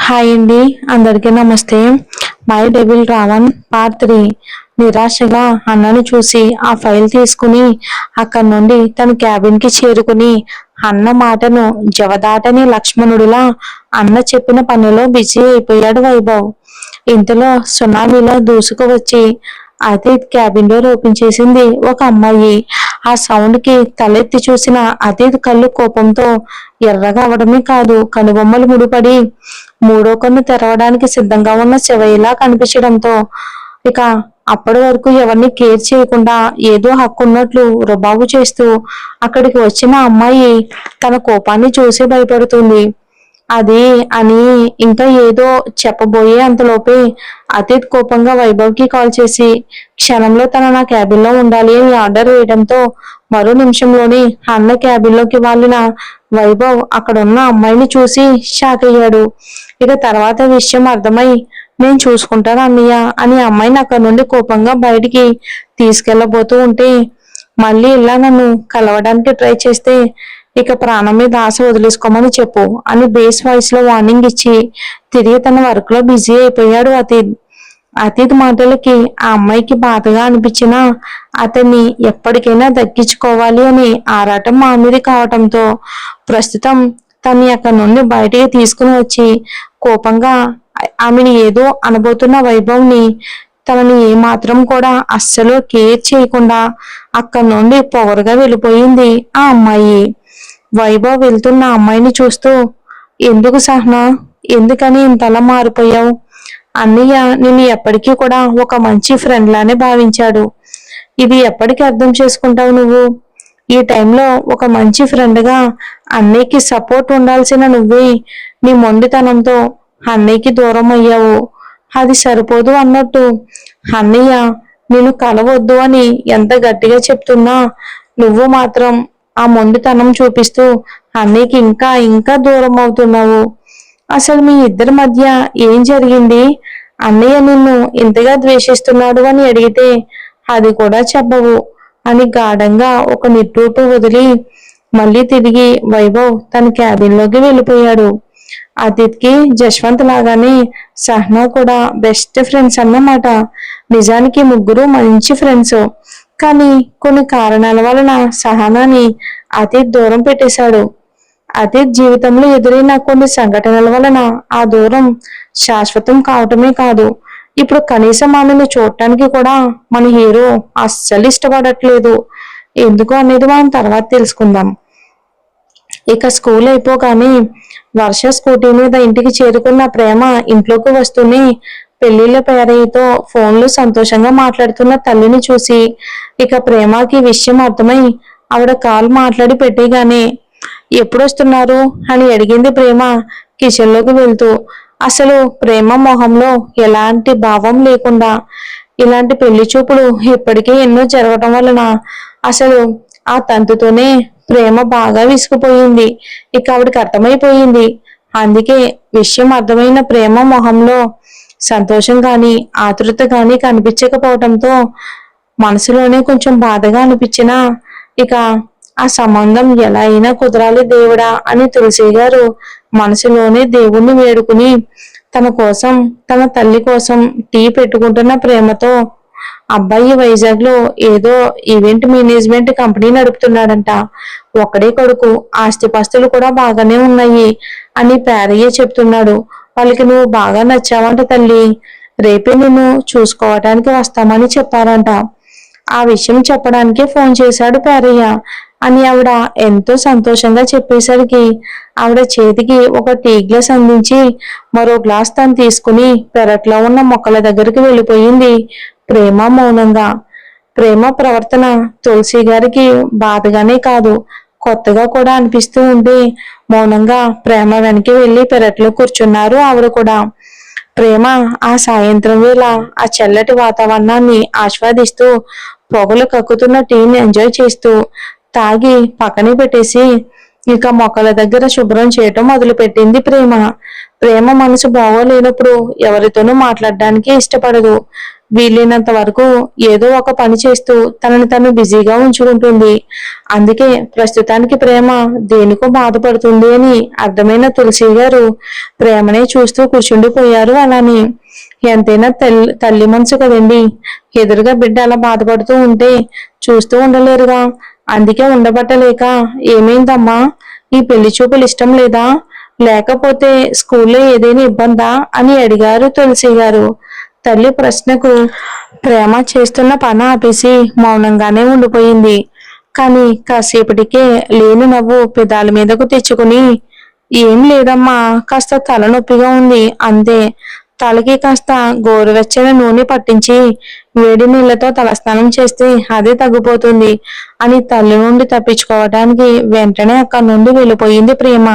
Hi అండి, అందరికీ నమస్తే. My devil Ravan part 3. నిరాశగా అన్నను చూసి ఆ ఫైల్ తీసుకుని అక్కడి నుండి తన క్యాబిన్ కి చేరుకుని అన్న మాటను జవదాటని లక్ష్మణుడిలా అన్న చెప్పిన పనిలో బిజీ అయిపోయాడు వైభవ్. ఇంతలో సునామీలో దూసుకు వచ్చి అతీత్ క్యాబిన్ డోర్ ఓపెన్ చేసింది ఒక అమ్మాయి. ఆ సౌండ్ కి తలెత్తి చూసిన అతీత్ కళ్ళు కోపంతో ఎర్రగా అవడమే కాదు, కనుబొమ్మలు ముడిపడి మూడో కన్ను తెరవడానికి సిద్ధంగా ఉన్న శివయ్యలా కనిపించడంతో ఇక అప్పటి వరకు ఎవరిని కేర్ చేయకుండా ఏదో హక్కున్నట్లు రుబాబు చేస్తూ అక్కడికి వచ్చిన అమ్మాయి తన కోపాన్ని చూసి భయపడుతుంది. అది అని ఇంకా ఏదో చెప్పబోయే అంతలోపే అతీత్ కోపంగా వైభవ్ కి కాల్ చేసి క్షణంలో తన నా క్యాబిన్ లో ఉండాలి అని ఆర్డర్ వేయడంతో మరో నిమిషంలోనే అన్న క్యాబిన్ లోకి వాళ్ళిన వైభవ్ అక్కడున్న అమ్మాయిని చూసి షాక్ అయ్యాడు. ఇక తర్వాత విషయం అర్థమై నేను చూసుకుంటాను అన్నయ్య అని అమ్మాయిని అక్కడి నుండి కోపంగా బయటికి తీసుకెళ్లబోతూ ఉంటే మళ్ళీ ఇలా నన్ను కలవడానికి ట్రై చేస్తే ఇక ప్రాణం మీద ఆశ వదిలేసుకోమని చెప్పు అని బేస్ వాయిస్ లో వార్నింగ్ ఇచ్చి తిరిగి తన వర్క్ లో బిజీ అయిపోయాడు అతీత్. అతీత్ మాటలకి ఆ అమ్మాయికి బాధగా అనిపించినా అతన్ని ఎప్పటికైనా దక్కించుకోవాలి అని ఆరాటం మామిడి కావటంతో ప్రస్తుతం తన్ని అక్కడి నుండి బయటికి తీసుకుని వచ్చి కోపంగా ఆమెను ఏదో అనబోతున్న వైభవ్ని తనని ఏమాత్రం కూడా అస్సలు కేర్ చేయకుండా అక్కడి నుండి పొగరుగా వెళ్ళిపోయింది ఆ అమ్మాయి. వైభవ్ వెళ్తున్న అమ్మాయిని చూస్తూ ఎందుకు సహనా, ఎందుకని ఇంతలా మారిపోయావు? అన్నయ్య నిన్ను ఎప్పటికీ కూడా ఒక మంచి ఫ్రెండ్ లానే భావించాడు. ఇది ఎప్పటికీ అర్థం చేసుకుంటావు నువ్వు? ఈ టైంలో ఒక మంచి ఫ్రెండ్గా అన్నయ్యకి సపోర్ట్ ఉండాల్సిన నువ్వే నీ మొండితనంతో అన్నయ్యకి దూరం అయ్యావు. అది సరిపోదు అన్నట్టు అన్నయ్య నేను కలవద్దు అని ఎంత గట్టిగా చెప్తున్నా నువ్వు మాత్రం ఆ మొండితనం చూపిస్తూ అన్నయ్యకి ఇంకా ఇంకా దూరం అవుతున్నావు. అసలు మీ ఇద్దరి మధ్య ఏం జరిగింది? అన్నయ్య నిన్ను ఇంతగా ద్వేషిస్తున్నాడు అని అడిగితే అది కూడా చెప్పవు అని గాఢంగా ఒక నిట్టూర్పు వదిలి మళ్ళీ తిరిగి వైభవ్ తన క్యాబిన్ లోకి వెళ్ళిపోయాడు. అదిత్కి జశ్వంత్ లాగానే సహనా కూడా బెస్ట్ ఫ్రెండ్స్ అన్నమాట. నిజానికి ముగ్గురు మంచి ఫ్రెండ్స్. కానీ కొన్ని కారణాల వలన సహనాని అతీత్ దూరం పెట్టేశాడు. అతీత్ జీవితంలో ఎదురైన కొన్ని సంఘటనల వలన ఆ దూరం శాశ్వతం కావటమే కాదు, ఇప్పుడు కనీసం ఆమెను చూడటానికి కూడా మన హీరో అస్సలు ఇష్టపడట్లేదు. ఎందుకు అనేది మనం తర్వాత తెలుసుకుందాం. ఇక స్కూల్ అయిపోగానే వర్ష స్కూటీ మీద ఇంటికి చేరుకున్న ప్రేమ ఇంట్లోకి వస్తూనే పెళ్లిళ్ళ పేరయ్యతో ఫోన్లో సంతోషంగా మాట్లాడుతున్న తల్లిని చూసి ఇక ప్రేమకి విషయం అర్థమై ఆవిడ కాల్ మాట్లాడి పెట్టేగానే ఎప్పుడొస్తున్నారు అని అడిగింది ప్రేమ కిచెన్ లోకి వెళ్తూ. అసలు ప్రేమ మొహంలో ఎలాంటి భావం లేకుండా ఇలాంటి పెళ్లి చూపులు ఇప్పటికే ఎన్నో జరగటం వలన అసలు ఆ తంతుతోనే ప్రేమ బాగా విసిగిపోయింది. ఇక ఆవిడకి అర్థమైపోయింది. అందుకే విషయం అర్థమైన ప్రేమ మొహంలో సంతోషం గాని ఆతృత గాని కనిపించకపోవటంతో మనసులోనే కొంచెం బాధగా అనిపించినా ఇక ఆ సంబంధం ఎలా అయినా కుదరాలి దేవుడా అని తులసి గారు మనసులోనే దేవుణ్ణి వేడుకుని తన కోసం తన తల్లి కోసం టీ పెట్టుకుంటున్న ప్రేమతో అబ్బాయి వైజాగ్ లో ఏదో ఈవెంట్ మేనేజ్మెంట్ కంపెనీ నడుపుతున్నాడంట. ఒక్కడే కొడుకు, ఆస్తిపాస్తులు కూడా బాగానే ఉన్నాయి అని పేరయ్య చెప్తున్నాడు. వాళ్ళకి నువ్వు బాగా నచ్చావంట తల్లి, రేపే నిన్ను చూసుకోవటానికి వస్తామని చెప్పారంట. ఆ విషయం చెప్పడానికే ఫోన్ చేశాడు పేరయ్య అని ఆవిడ ఎంతో సంతోషంగా చెప్పేసరికి ఆవిడ చేతికి ఒక టీ గ్లాస్ అందించి మరో గ్లాస్ తను తీసుకుని పెరట్లో ఉన్న మొక్కల దగ్గరికి వెళ్ళిపోయింది ప్రేమ మౌనంగా. ప్రేమ ప్రవర్తన తులసి గారికి బాధగానే కాదు కొత్తగా కూడా అనిపిస్తూ ఉంటే మౌనంగా ప్రేమ వెనక్కి వెళ్లి పెరట్లో కూర్చున్నారు ఆవిడ కూడా. ప్రేమ ఆ సాయంత్రం వేళ ఆ చల్లటి వాతావరణాన్ని ఆస్వాదిస్తూ పొగలు కక్కుతున్న టీని ఎంజాయ్ చేస్తూ తాగి పక్కనే పెట్టేసి ఇక మొక్కల దగ్గర శుభ్రం చేయటం మొదలు పెట్టింది ప్రేమ. ప్రేమ మనసు బాగోలేనప్పుడు ఎవరితోనూ మాట్లాడడానికి ఇష్టపడదు. వీలైనంత వరకు ఏదో ఒక పని చేస్తూ తనని తను బిజీగా ఉంచుకుంటుంది. అందుకే ప్రస్తుతానికి ప్రేమ దేనికో బాధపడుతుంది అని అర్థమైన తులసి గారు ప్రేమనే చూస్తూ కూర్చుండిపోయారు. అలానే ఎంతైనా తల్లి మనసు కదండి. ఎదురుగా బిడ్డ అలా బాధపడుతూ ఉంటే చూస్తూ ఉండలేరుగా. అందుకే ఉండబట్టలేక, ఏమైందమ్మా, ఈ పెళ్లి చూపులు ఇష్టం లేదా, లేకపోతే స్కూల్లో ఏదైనా ఇబ్బందా అని అడిగారు తులసి గారు. తల్లి ప్రశ్నకు ప్రేమ చేస్తున్న పని ఆపేసి మౌనంగానే ఉండిపోయింది. కానీ కాసేపటికే లేని నవ్వు పెదాల మీదకు తెచ్చుకుని, ఏం లేదమ్మా, కాస్త తలనొప్పిగా ఉంది అంతే. తలకి కాస్త గోరువెచ్చని నూనె పట్టించి వేడి నీళ్లతో తలస్నానం చేస్తే అదే తగ్గిపోతుంది అని తల్లి నుండి తప్పించుకోవడానికి వెంటనే అక్కడి నుండి వెళ్ళిపోయింది ప్రేమ.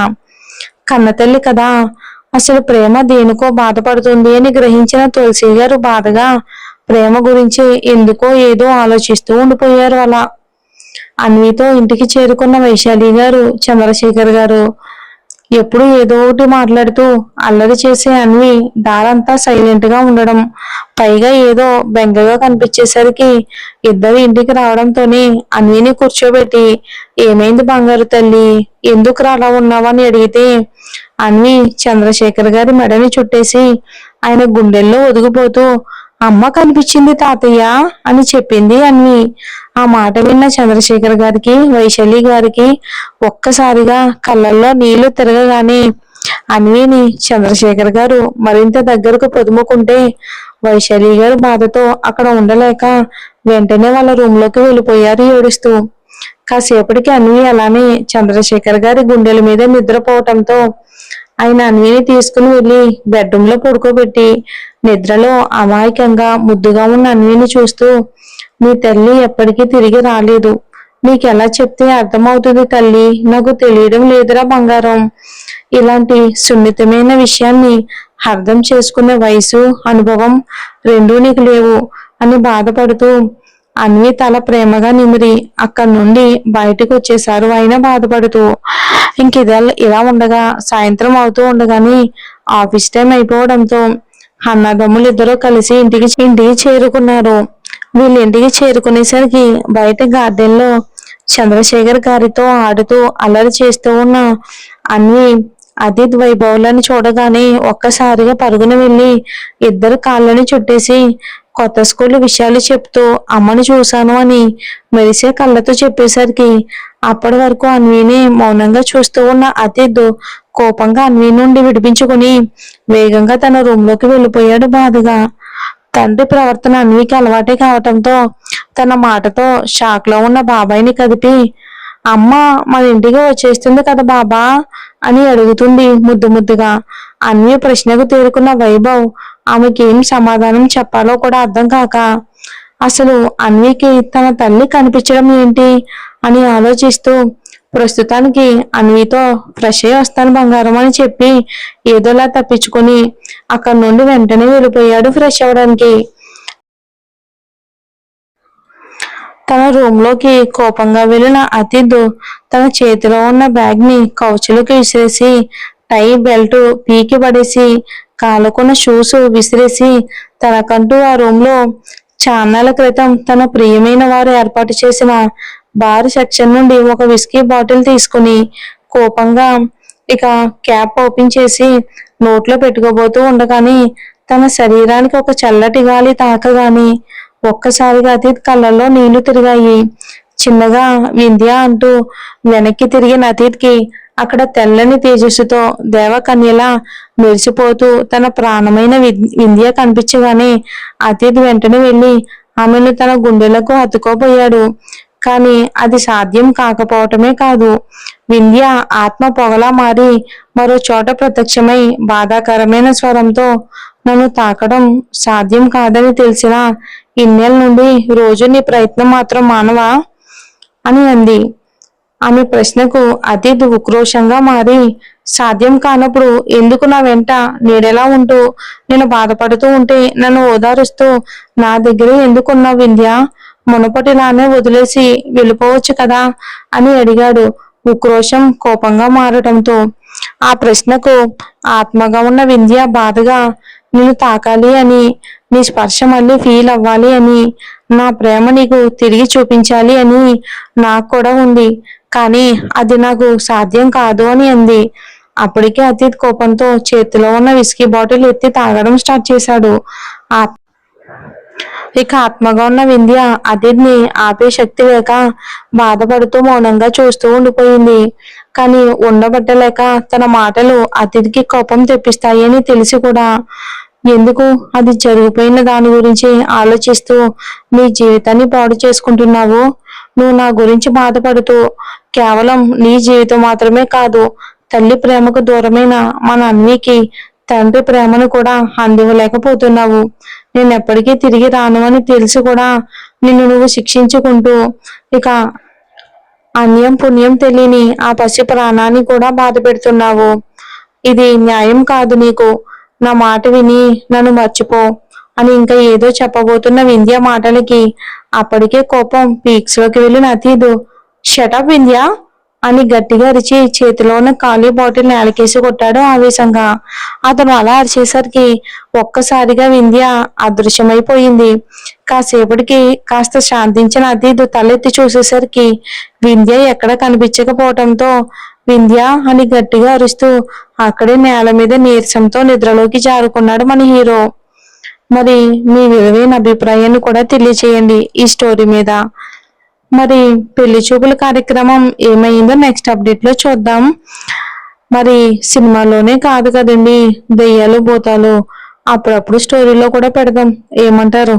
కన్నతల్లి కదా, అసలు ప్రేమ దేనికో బాధపడుతుంది అని గ్రహించిన తులసి గారు బాధగా ప్రేమ గురించి ఎందుకో ఏదో ఆలోచిస్తూ ఉండిపోయారు. అలా అన్వితో ఇంటికి చేరుకున్న వైశాలి గారు, చంద్రశేఖర్ గారు ఎప్పుడు ఏదో ఒకటి మాట్లాడుతూ అల్లరి చేసే అన్వి దారంతా సైలెంట్ గా ఉండడం, పైగా ఏదో బెంగగా కనిపించేసరికి ఇద్దరు ఇంటికి రావడంతోనే అన్విని కూర్చోబెట్టి, ఏమైంది బంగారు తల్లి, ఎందుకు అలా ఉన్నావని అడిగితే అన్వి చంద్రశేఖర్ గారి మెడని చుట్టేసి ఆయన గుండెల్లో ఒదిగిపోతూ, అమ్మ కనిపించింది తాతయ్య అని చెప్పింది అన్వి. ఆ మాట విన్న చంద్రశేఖర్ గారికి, వైశాలి గారికి ఒక్కసారిగా కళ్ళల్లో నీళ్లు తిరగగానే అన్విని చంద్రశేఖర్ గారు మరింత దగ్గరకు పొదుముకుంటే వైశాలి గారు బాధతో అక్కడ ఉండలేక వెంటనే వాళ్ళ రూమ్ లోకి వెళ్ళిపోయారు ఏడుస్తూ. కాసేపటికి అన్వి అలానే చంద్రశేఖర్ గారి గుండెల మీద నిద్రపోవటంతో ఆయన అన్విని తీసుకుని వెళ్లి బెడ్రూమ్ లో పడుకోబెట్టి నిద్రలో అమాయకంగా ముద్దుగా ఉన్న అన్విని చూస్తూ, నీ తల్లి ఎప్పటికీ తిరిగి రాలేదు, నీకెలా చెప్తే అర్థమవుతుంది తల్లి, నాకు తెలియడం లేదురా బంగారం, ఇలాంటి సున్నితమైన విషయాన్ని అర్థం చేసుకునే వయసు, అనుభవం రెండూ నీకు లేవు అని బాధపడుతూ అన్వి తల ప్రేమగా నిమిరి అక్కడి నుండి బయటకు వచ్చేశారు ఆయన బాధపడుతూ. ఇలా ఉండగా సాయంత్రం అవుతూ ఉండగానే ఆఫీస్ టైం అయిపోవడంతో అన్నదమ్ములు ఇద్దరు కలిసి ఇంటికి చేరుకున్నారు. వీళ్ళు ఇంటికి చేరుకునేసరికి బయట గార్డెన్ లో చంద్రశేఖర్ గారితో ఆడుతూ అల్లరి చేస్తూ ఉన్న అన్వి అదిత్ వైభవులను చూడగానే ఒక్కసారిగా పరుగున వెళ్ళి ఇద్దరు కాళ్ళని చుట్టేసి కొత్త స్కూల్ విషయాలు చెప్తూ అమ్మను చూశాను అని మెరిసే కళ్ళతో చెప్పేసరికి అప్పటి వరకు అన్విని మౌనంగా చూస్తూ ఉన్న అతిథ్ కోపంగా అన్వి నుండి విడిపించుకుని వేగంగా తన రూమ్ లోకి వెళ్ళిపోయాడు బాధగా. తండ్రి ప్రవర్తన అన్వికి అలవాటే కావటంతో తన మాటతో షాక్ లో ఉన్న బాబాయిని కదిపి, అమ్మ మన ఇంటికి వచ్చేస్తుంది కదా బాబా అని అడుగుతుంది ముద్దు ముద్దుగా. అన్వి ప్రశ్నకు తేరుకున్న వైభవ్ ఆమెకి ఏం సమాధానం చెప్పాలో కూడా అర్థం కాక అసలు అన్వికి తన తల్లి కనిపించడం ఏంటి అని ఆలోచిస్తూ ప్రస్తుతానికి అన్వితో ఫ్రెష్ అయ్యి వస్తాను బంగారం అని చెప్పి ఏదోలా తప్పించుకొని అక్కడి నుండి వెంటనే వెళ్ళిపోయాడు ఫ్రెష్ అవ్వడానికి. తన రూమ్ లోకి కోపంగా వెళ్ళిన అతిథ్ తన చేతిలో ఉన్న బ్యాగ్ ని కౌచులోకి విసిరేసి టై బెల్ట్ పీకి పడేసి కాలుకున్న షూస్ విసిరేసి తనకంటూ ఆ రూమ్ లో చాన్నాళ్ల క్రితం తన ప్రియమైన వారు ఏర్పాటు చేసిన బార్ సెక్షన్ నుండి ఒక విస్కీ బాటిల్ తీసుకుని కోపంగా ఇక క్యాప్ ఓపెన్ చేసి నోట్లో పెట్టుకోబోతూ ఉండగానే తన శరీరానికి ఒక చల్లటి గాలి తాకగాని ఒక్కసారిగా అతీత్ కళ్ళల్లో నీళ్లు తిరిగాయి. చిన్నగా వింధ్య అంటూ వెనక్కి తిరిగిన అతీత్కి అక్కడ తెల్లని తేజస్సుతో దేవకన్యలా మెరిసిపోతూ తన ప్రాణమైన వింధ్య కనిపించగానే అతీత్ వెంటనే వెళ్ళి ఆమెను తన గుండెలకు హత్తుకోబోయాడు. కానీ అది సాధ్యం కాకపోవటమే కాదు, వింధ్య ఆత్మ పొగలా మారి మరో చోట ప్రత్యక్షమై బాధాకరమైన స్వరంతో, నన్ను తాకడం సాధ్యం కాదని తెలిసిన ఇన్నేళ్ళ నుండి రోజు నీ ప్రయత్నం మాత్రం మానవా అని అంది. ఆమె ప్రశ్నకు అతీత్ ఉక్రోషంగా మారి, సాధ్యం కానప్పుడు ఎందుకు నా వెంట నీడెలా ఉంటూ నేను బాధపడుతూ ఉంటే నన్ను ఓదారుస్తూ నా దగ్గరే ఎందుకున్నావు వింధ్య, మునపటిలానే వదిలేసి వెళ్ళిపోవచ్చు కదా అని అడిగాడు ఉక్రోషం కోపంగా మారటంతో. ఆ ప్రశ్నకు ఆత్మగా ఉన్న వింధ్య బాధగా, నిన్ను తాకాలి అని, నీ స్పర్శ మళ్ళీ ఫీల్ అవ్వాలి అని, నా ప్రేమ నీకు తిరిగి చూపించాలి అని నాకు కూడా ఉంది. కానీ అది నాకు సాధ్యం కాదు అని అంది. అప్పటికే అతీత్ కోపంతో చేతిలో ఉన్న విస్కీ బాటిల్ ఎత్తి తాగడం స్టార్ట్ చేశాడు. ఇక ఆత్మగా ఉన్న వింధ్య అతీత్ని ఆపే శక్తి లేక బాధపడుతూ మౌనంగా చూస్తూ ఉండిపోయింది. కానీ ఉండబట్టలేక తన మాటలు అతీత్కి కోపం తెప్పిస్తాయి అని తెలిసి కూడా ఎందుకు అది జరిగిపోయిన దాని గురించి ఆలోచిస్తూ నీ జీవితాన్ని పాడు చేసుకుంటున్నావు? నువ్వు నా గురించి బాధపడుతూ కేవలం నీ జీవితం మాత్రమే కాదు, తల్లి ప్రేమకు దూరమైన మన అన్నికి తండ్రి ప్రేమను కూడా అందివ్వలేకపోతున్నావు. నేను ఎప్పటికీ తిరిగి రాను అని తెలిసి కూడా నిన్ను నువ్వు శిక్షించుకుంటూ ఇక అన్యం పుణ్యం తెలియని ఆ పసి ప్రాణాన్ని కూడా బాధ పెడుతున్నావు. ఇది న్యాయం కాదు నీకు. నా మాట విని నన్ను మర్చిపో అని ఇంకా ఏదో చెప్పబోతున్న వింధ్య మాటలకి అప్పటికే కోపం పీక్స్ లోకి వెళ్ళిన అతీదు షటప్ వింధ్య అని గట్టిగా అరిచి చేతిలో ఉన్న ఖాళీ బాటిల్ నేలకేసి కొట్టాడు ఆవేశంగా. అతను అలా అరిచేసరికి ఒక్కసారిగా వింధ్య అదృశ్యమైపోయింది. కాసేపటికి కాస్త శాంతించిన అతీదు తలెత్తి చూసేసరికి వింధ్య ఎక్కడ కనిపించకపోవటంతో వింధ్య అని గట్టిగా అరుస్తూ అక్కడే నేల మీద నీరసంతో నిద్రలోకి జారుకున్నాడు మన హీరో. మరి మీ విలువైన అభిప్రాయాన్ని కూడా తెలియచేయండి ఈ స్టోరీ మీద. మరి పెళ్లి చూపుల కార్యక్రమం ఏమైందో నెక్స్ట్ అప్డేట్ లో చూద్దాం. మరి సినిమాలోనే కాదు కదండి, దెయ్యాలు భూతాలు అప్పుడప్పుడు స్టోరీలో కూడా పెడదాం, ఏమంటారు?